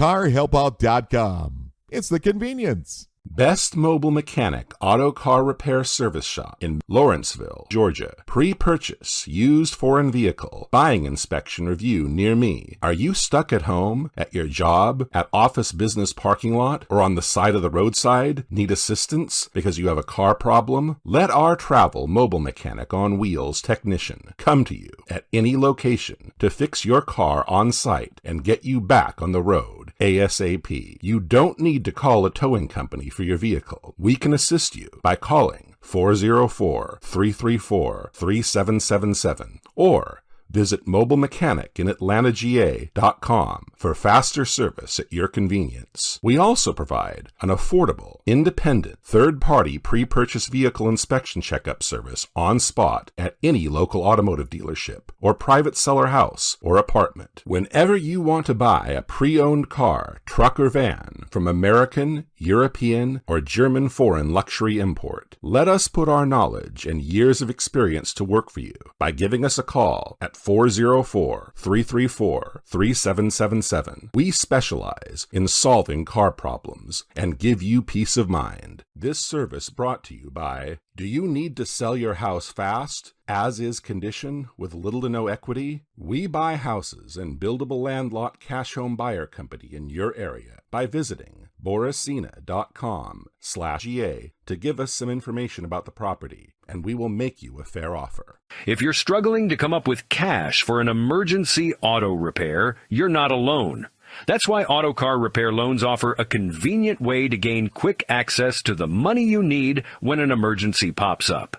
CarHelpout.com. It's the convenience. Best Mobile Mechanic Auto Car Repair Service Shop in Lawrenceville, Georgia. Pre-purchase, used foreign vehicle, buying inspection review near me. Are you stuck at home, at your job, at office business parking lot, or on the side of the roadside? Need assistance because you have a car problem? Let our travel mobile mechanic on wheels technician come to you at any location to fix your car on site and get you back on the road ASAP. You don't need to call a towing company for your vehicle. We can assist you by calling 404-334-3777 or visit mobilemechanicinatlantaga.com for faster service at your convenience. We also provide an affordable, independent, third-party pre-purchase vehicle inspection checkup service on spot at any local automotive dealership or private seller house or apartment. Whenever you want to buy a pre-owned car, truck, or van from American, European, or German foreign luxury import, let us put our knowledge and years of experience to work for you by giving us a call at 404-334-3777. We specialize in solving car problems and give you peace of mind. This service brought to you by, do you need to sell your house fast, as-is condition, with little to no equity? We buy houses and buildable land lot cash home buyer company in your area by visiting Boracina.com/GA to give us some information about the property, and we will make you a fair offer. If you're struggling to come up with cash for an emergency auto repair, you're not alone. That's why Auto Car Repair Loans offer a convenient way to gain quick access to the money you need when an emergency pops up.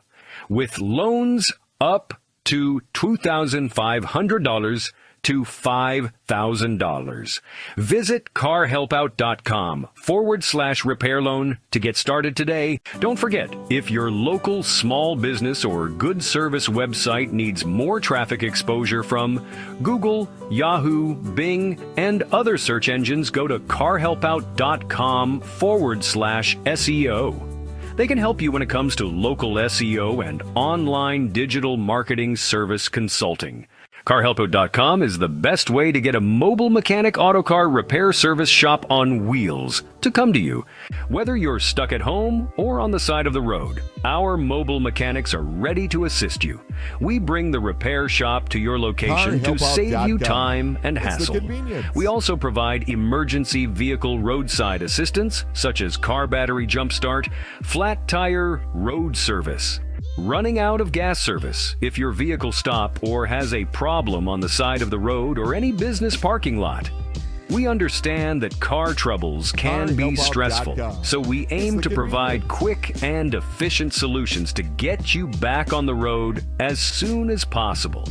With loans up to $2,500 to $5,000. Visit carhelpout.com/repair loan to get started today. Don't forget, if your local small business or good service website needs more traffic exposure from Google, Yahoo, Bing, and other search engines, go to carhelpout.com/SEO. They can help you when it comes to local SEO and online digital marketing service consulting. CarHelpout.com is the best way to get a mobile mechanic auto car repair service shop on wheels to come to you. Whether you're stuck at home or on the side of the road, our mobile mechanics are ready to assist you. We bring the repair shop to your location to save you time and hassle. We also provide emergency vehicle roadside assistance, such as car battery jump start, flat tire road service, running out of gas service if your vehicle stops or has a problem on the side of the road or any business parking lot. We understand that car troubles can be stressful, so we aim to provide quick and efficient solutions to get you back on the road as soon as possible.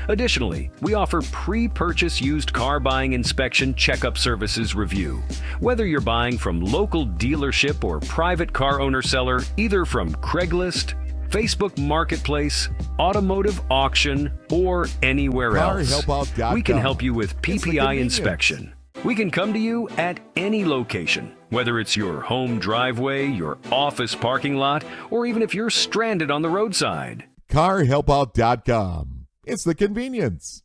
Additionally, we offer pre-purchase used car buying inspection checkup services review. Whether you're buying from local dealership or private car owner seller, either from Craigslist, Facebook Marketplace, automotive auction, or anywhere else, we can help you with PPI inspection. We can come to you at any location, whether it's your home driveway, your office parking lot, or even if you're stranded on the roadside. CarHelpout.com. It's the convenience.